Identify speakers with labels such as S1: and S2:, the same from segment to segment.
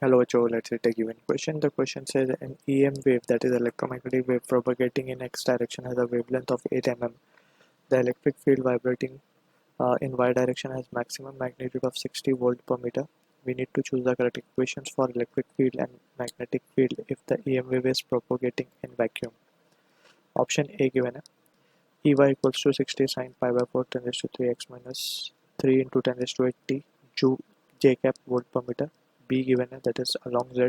S1: Hello, Joe. Let's take a given question. The question says an EM wave, that is electromagnetic wave propagating in X direction, has a wavelength of 8 mm. The electric field vibrating in Y direction has maximum magnitude of 60 volt per meter. We need to choose the correct equations for electric field and magnetic field if the EM wave is propagating in vacuum. Option A given है EY equals to 60 sin pi by 4 10 raised to 3x minus 3 into 10 raised to 8t J cap volt per meter. B given है, that is along Z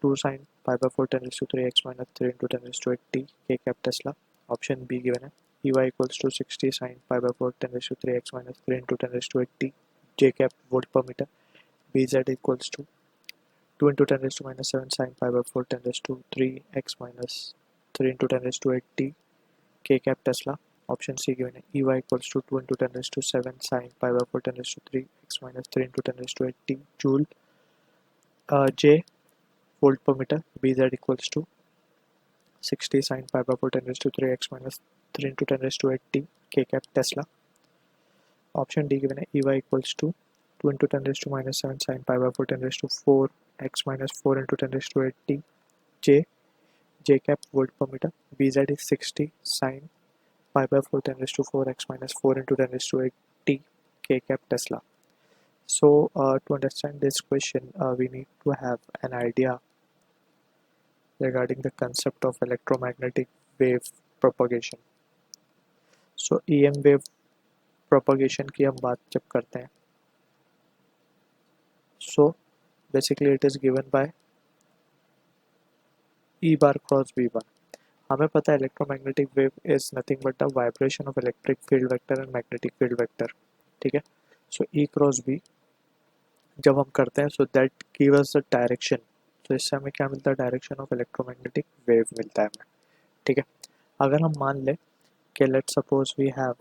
S1: 2 sin pi by 4 10 raised to 3x minus 3 into 10 raised to 8t K cap Tesla. Option B given है EY equals to 60 sin pi by 4 10 raised to 3x minus 3 into 10 raised to 8t J cap volt per meter. BZ equals to 2 into 10 raised to minus 7 sin pi by 4 10 raised to 3x minus 3 into 10 raised to 8t K cap Tesla. Option C given है EY equals to 2 into 10 raised to 7 sin pi by 4 10 raised to 3x minus 3 into 10 raised to 8t joule J volt per meter. BZ equals to 60 sin pi by 4 10 raised to 3x minus 3 into 10 raised to 8t K cap Tesla. Option D given है EY equals to 2 into 10 raised to minus 7 sin pi by 4 10 raised to 4x minus 4 into 10 raised to 8t J cap volt per meter. BZ is 60 sin pi by 4 10 raised to 4x minus 4 into 10 raised to 8t K cap Tesla. So to understand this question, we need to have an idea regarding the concept of electromagnetic wave propagation. So EM wave propagation की हम बात जब करते हैं, so basically it is given by E bar cross B bar. हमें पता है electromagnetic wave is nothing but the vibration of electric field vector and magnetic field vector. ठीक है, so E cross B जब हम करते हैं, so that give us the direction. तो इससे हमें क्या मिलता है, डायरेक्शन ऑफ इलेक्ट्रोमैग्नेटिक वेव मिलता है हमें. ठीक है, अगर हम मान लें कि लेट सपोज वी हैव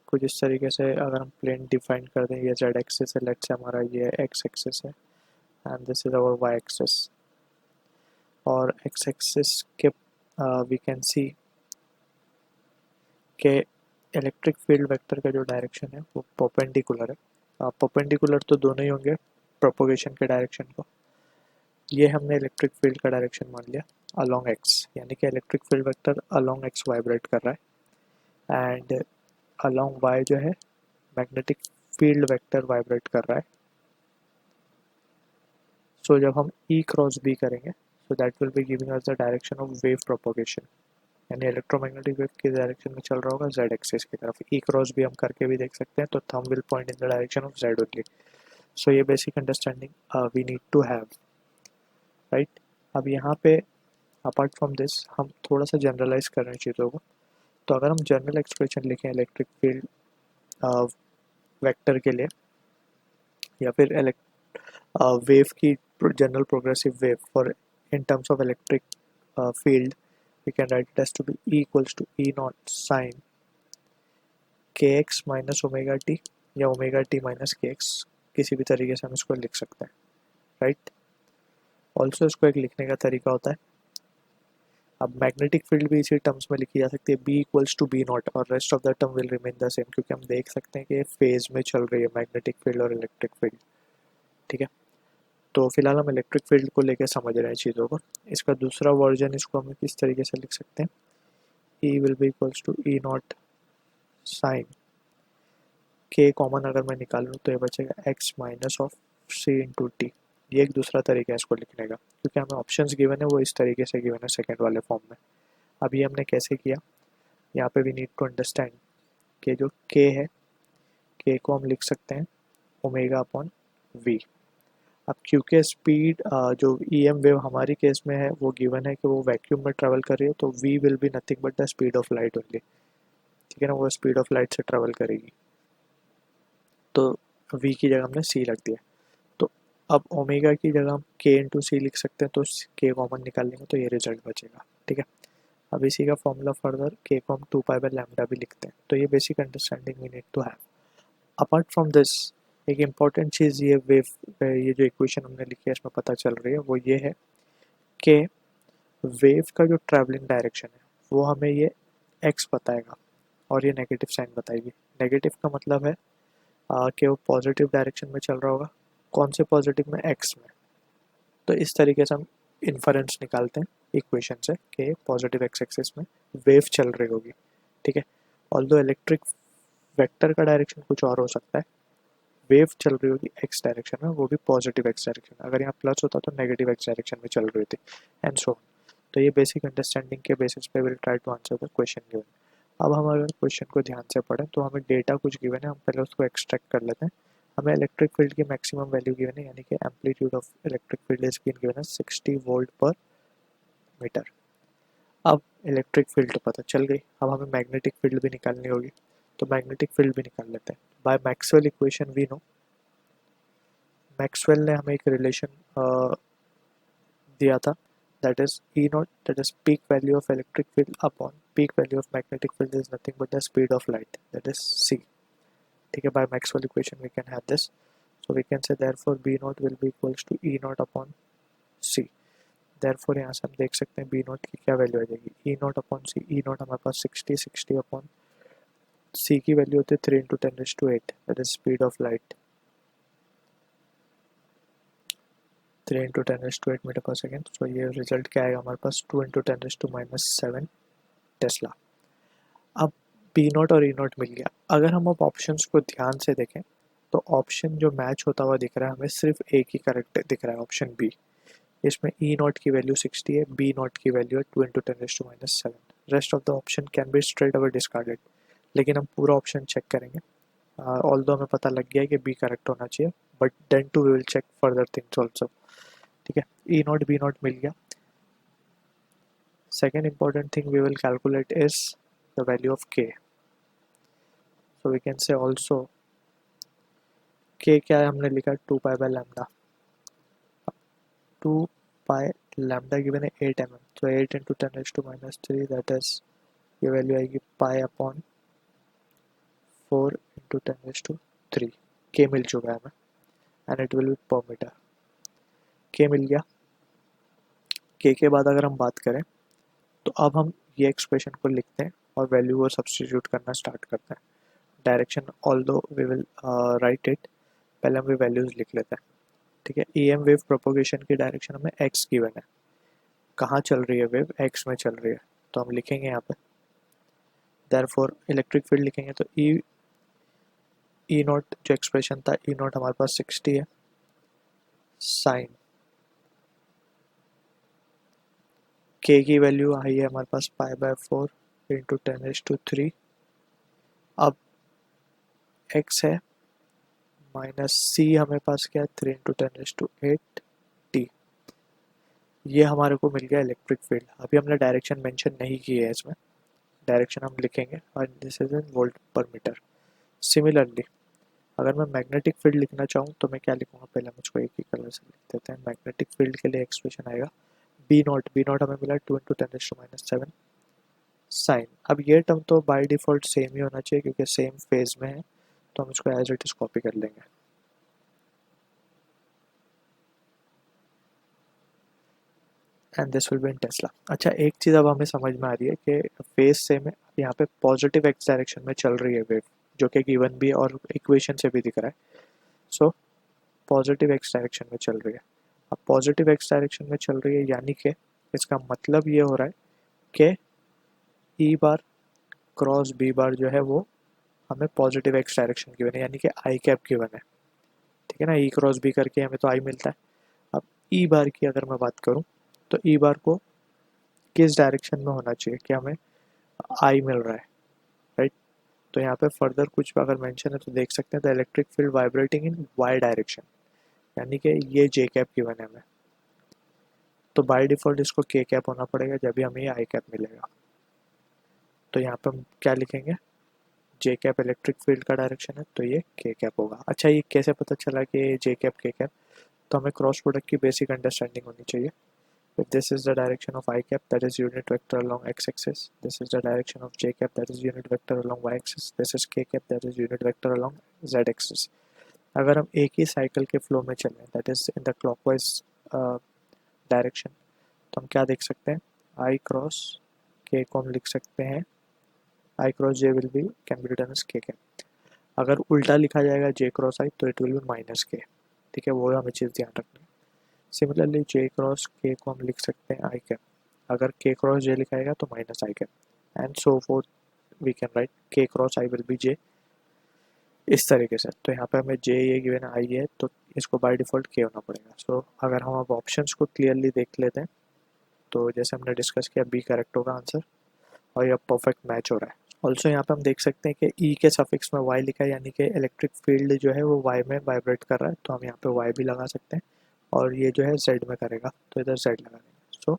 S1: कुछ इस तरीके से, अगर हम प्लेन डिफाइन कर दें, ये जेड एक्सिस है, लेट से हमारा ये एक्स एक्सिस है and this is our y axis, और एक्स एक्सिस के वी कैन सी के इलेक्ट्रिक फील्ड वेक्टर का जो डायरेक्शन है वो परपेंडिकुलर है. परपेंडिकुलर तो दोनों ही होंगे प्रोपोगेशन के डायरेक्शन को. ये हमने इलेक्ट्रिक फील्ड का डायरेक्शन मान लिया अलोंग एक्स, यानी कि electric field vector along x vibrate कर रहा है एंड अलोंग वाई जो है मैग्नेटिक फील्ड वेक्टर वाइब्रेट कर रहा है. सो जब हम ई क्रॉस बी करेंगे, so that will be giving us the direction of wave propagation, यानी इलेक्ट्रोमैग्नेटिक वेव किस डायरेक्शन में चल रहा होगा, जेड एक्सिस की तरफ. ई क्रॉस बी हम करके भी देख सकते हैं, तो thumb will point in the direction of Z only. So ये basic understanding we need to have, right. अब यहाँ पे अपार्ट फ्रॉम दिस हम थोड़ा सा जनरलाइज कर रहे हैं चीज़ों को. तो अगर हम जनरल एक्सप्रेशन लिखें इलेक्ट्रिक फील्ड वेक्टर के लिए, या फिर वेव की general progressive wave for in terms of electric field, we can write it as to be E equals to E naught sin kx minus omega t या omega t minus kx, किसी भी तरीके से हम इसको लिख सकते हैं, राइट. ऑल्सो इसको एक लिखने का तरीका होता है. अब मैग्नेटिक फील्ड भी इसी टर्म्स में लिखी जा सकती है, B equals to B naught, और rest of the term will remain the same, क्योंकि हम देख सकते हैं कि फेज में चल रही है मैग्नेटिक फील्ड और इलेक्ट्रिक फील्ड. ठीक है, तो फिलहाल हम इलेक्ट्रिक फील्ड को लेकर समझ रहे हैं चीज़ों को. इसका दूसरा वर्जन इसको हम किस तरीके से लिख सकते हैं, E will be equals to E naught sine K common अगर मैं निकालूँ तो ये बचेगा x minus of C into t. ये एक दूसरा तरीका है इसको लिखने का, क्योंकि हमें ऑप्शंस गिवन है वो इस तरीके से गिवन है सेकेंड वाले फॉर्म में. अब ये हमने कैसे किया, यहाँ पे वी नीड टू अंडरस्टैंड कि जो K है, K को हम लिख सकते हैं ओमेगा अपॉन V. अब क्योंकि स्पीड जो EM वेव हमारी केस में है वो गिवन है कि वो वैक्यूम में ट्रैवल कर रही है, तो V will be nothing but the speed of light only. ठीक है ना, वो स्पीड ऑफ लाइट से ट्रैवल करेगी, तो V की जगह हमने C रख दिया. तो अब ओमेगा की जगह हम K इंटू सी लिख सकते हैं, तो K कॉमन निकाल लेंगे तो ये रिजल्ट बचेगा. ठीक है, अब इसी का फॉर्मूला फर्दर K को हम 2 पाई बाय लैम्डा भी लिखते हैं. तो ये basic understanding we need to have. Apart from this एक इम्पॉर्टेंट चीज़ ये वेव, ये जो इक्वेशन हमने लिखी है इसमें पता चल रही है, वो ये है कि वेव का जो ट्रैवलिंग डायरेक्शन है वो हमें ये x बताएगा और ये नेगेटिव साइन बताएगी. नेगेटिव का मतलब है कि वो पॉजिटिव डायरेक्शन में चल रहा होगा. कौन से पॉजिटिव में, x में. तो इस तरीके से हम इन्फरेंस निकालते हैं इक्वेशन से कि पॉजिटिव एक्स एक्सिस में वेव चल रही होगी, ठीक है। ऑल्दो इलेक्ट्रिक वेक्टर का डायरेक्शन कुछ और हो सकता है, वेव चल रही होगी एक्स डायरेक्शन में, वो भी पॉजिटिव एक्स डायरेक्शन में, अगर यहाँ प्लस होता तो नेगेटिव एक्स डायरेक्शन में चल रही थी, एंड सो। तो ये बेसिक अंडरस्टैंडिंग के बेसिस पे will try to answer the question given. अब हम अगर क्वेश्चन को ध्यान से पढ़ें तो हमें डेटा कुछ गिवन है, हम पहले उसको एक्सट्रैक्ट कर लेते हैं। हमें इलेक्ट्रिक फील्ड की मैक्सिमम वैल्यू गिवन है, यानी कि amplitude of electric field is been given है 60 वोल्ट पर मीटर। अब इलेक्ट्रिक फील्ड तो पता चल गई, अब हमें मैग्नेटिक फील्ड भी निकालनी होगी, तो मैग्नेटिक फील्ड भी निकाल लेते हैं। By Maxwell equation we know, Maxwell ने हमें एक रिलेशन दिया था, that is E naught, that is peak value of electric field upon peak value of magnetic field is nothing but the speed of light, that is C, ठीक है। by Maxwell equation we can have this, so we can say therefore B naught will be equals to E naught upon C। therefore यहाँ से हम देख सकते हैं B naught की क्या वैल्यू आ जाएगी, E naught upon C, E naught हमारे पास 60 upon C की वैल्यू होती है 3 into 10⁸, that is speed of light 3 into 10⁸ metre पर सेकेंड। सो ये रिजल्ट क्या आएगा हमारे पास, 2 into 10⁻⁻7 टेस्ला। अब पी नॉट और ई नॉट मिल गया। अगर हम अब ऑप्शंस को ध्यान से देखें तो ऑप्शन जो मैच होता हुआ दिख रहा है हमें सिर्फ एक ही करेक्ट दिख रहा है, ऑप्शन बी। इसमें ई नॉट की वैल्यू 60 है, बी नॉट की वैल्यू है 2 into 10⁻⁷। Rest of the option can be straight away discarded, लेकिन हम पूरा ऑप्शन चेक करेंगे। ऑल्दो हमें पता लग गया है कि बी करेक्ट होना चाहिए, but then to we will check further things also, ठीक है। ई नॉट बी नॉट मिल गया। Second important thing we will calculate is the value of K. So we can say also k क्या है, हमने लिखा 2 pi by lambda. 2 pi lambda given है 8 mm, तो 8 into 10⁻³ दैट इज, ये value आएगी पाई अपॉन 4 into 10⁻³ k मिल चुका है हमें, एंड इट विल बी पर मीटर। k मिल गया। k के बाद अगर हम बात करें तो अब हम ये एक्सप्रेशन को लिखते हैं और वैल्यू को सब्स्टिट्यूट करना स्टार्ट करते हैं। Direction although we will write it, पहले हम वैल्यूज लिख लेते हैं, ठीक है। ई एम वेव प्रोपोगेशन की डायरेक्शन हमें एक्स गिवन है, कहाँ चल रही है वेव, एक्स में चल रही है, तो हम लिखेंगे यहाँ पे देयरफॉर इलेक्ट्रिक फील्ड लिखेंगे तो ई नॉट जो एक्सप्रेशन था, ई नॉट हमारे पास 60 है, साइन के की वैल्यू आई है हमारे पास पाई बाय 4 into 10⁻³। अब एक्स है माइनस सी हमें पास क्या है 3 into 10⁸ टी। ये हमारे को मिल गया इलेक्ट्रिक फील्ड। अभी हमने डायरेक्शन मेंशन नहीं की है इसमें, डायरेक्शन हम लिखेंगे और दिस इज इन वोल्ट पर मीटर। सिमिलरली अगर मैं मैग्नेटिक फील्ड लिखना चाहूँ तो मैं क्या लिखूँगा, पहले मुझको एक ही कलर से लिख देते हैं। मैग्नेटिक फील्ड के लिए एक्सप्रेशन आएगा बी नॉट हमें मिला 2 into 10⁻⁷ साइन। अब ये टर्म तो बाय डिफ़ॉल्ट सेम ही होना चाहिए क्योंकि सेम फेज में है, तो हम इसको एज इट इज कॉपी कर लेंगे। And this will be in Tesla. अच्छा, एक चीज़ अब हमें समझ में आ रही है कि फेज सेम है, यहाँ पे पॉजिटिव एक्स डायरेक्शन में चल रही है वेव, जो कि गिवन भी और इक्वेशन से भी दिख रहा है। सो पॉजिटिव एक्स डायरेक्शन में चल रही है। अब पॉजिटिव एक्स डायरेक्शन में चल रही है यानी कि इसका मतलब ये हो रहा है कि ई बार क्रॉस बी बार जो है वो हमें पॉजिटिव एक्स डायरेक्शन गिवन है, यानी कि आई कैप गिवन है, ठीक है ना। ई क्रॉस बी करके हमें तो आई मिलता है। अब ई बार की अगर मैं बात करूँ तो ई बार को किस डायरेक्शन में होना चाहिए कि हमें आई मिल रहा है, राइट। तो यहाँ पे फर्दर कुछ अगर मेंशन है तो देख सकते हैं the electric field vibrating in y direction, यानी कि ये जे कैप गिवन है हमें, तो बाय डिफ़ॉल्ट इसको के कैप होना पड़ेगा जब भी हमें ये आई कैप मिलेगा। तो यहाँ पे हम क्या लिखेंगे, जे कैप इलेक्ट्रिक फील्ड का डायरेक्शन है तो ये के कैप होगा। अच्छा, ये कैसे पता चला कि जे कैप के कैप, तो हमें क्रॉस प्रोडक्ट की बेसिक अंडरस्टैंडिंग होनी चाहिए। If this is the direction of I cap, that is unit vector along x-axis. This is the direction of j cap, that is unit vector along y-axis. This is k cap, that is unit vector along z-axis. अगर हम एक ही cycle के flow में चलें, that is in the clockwise direction, तो हम क्या देख सकते हैं, I क्रॉस k को हम लिख सकते हैं, I cross j will be can be written as k cap। अगर उल्टा लिखा जाएगा j क्रॉस I तो it will be minus k, ठीक है। वो हमें चीज़ ध्यान रखनी है। सिमिलरली जे क्रॉस के को हम लिख सकते हैं आई कैप, अगर के क्रॉस जे लिखाएगा तो minus I cap and so forth we can write K cross I will be J, इस तरीके से। तो यहाँ पे हमें जे ये गिवन आई है तो इसको बाय डिफ़ॉल्ट के होना पड़ेगा। सो अगर हम अब ऑप्शंस को क्लियरली देख लेते हैं तो जैसे हमने डिस्कस किया बी करेक्ट होगा आंसर और ये परफेक्ट मैच हो रहा है। ऑल्सो यहाँ पे हम देख सकते हैं कि ई के सफिक्स में वाई लिखा है, यानी कि इलेक्ट्रिक फील्ड जो है वो वाई में वाइब्रेट कर रहा है, तो हम यहाँ पे वाई भी लगा सकते हैं और ये जो है जेड में करेगा तो इधर जेड लगा देंगे। सो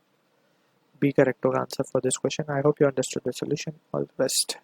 S1: बी करेक्ट होगा answer for this question. I hope you understood the solution. All the best.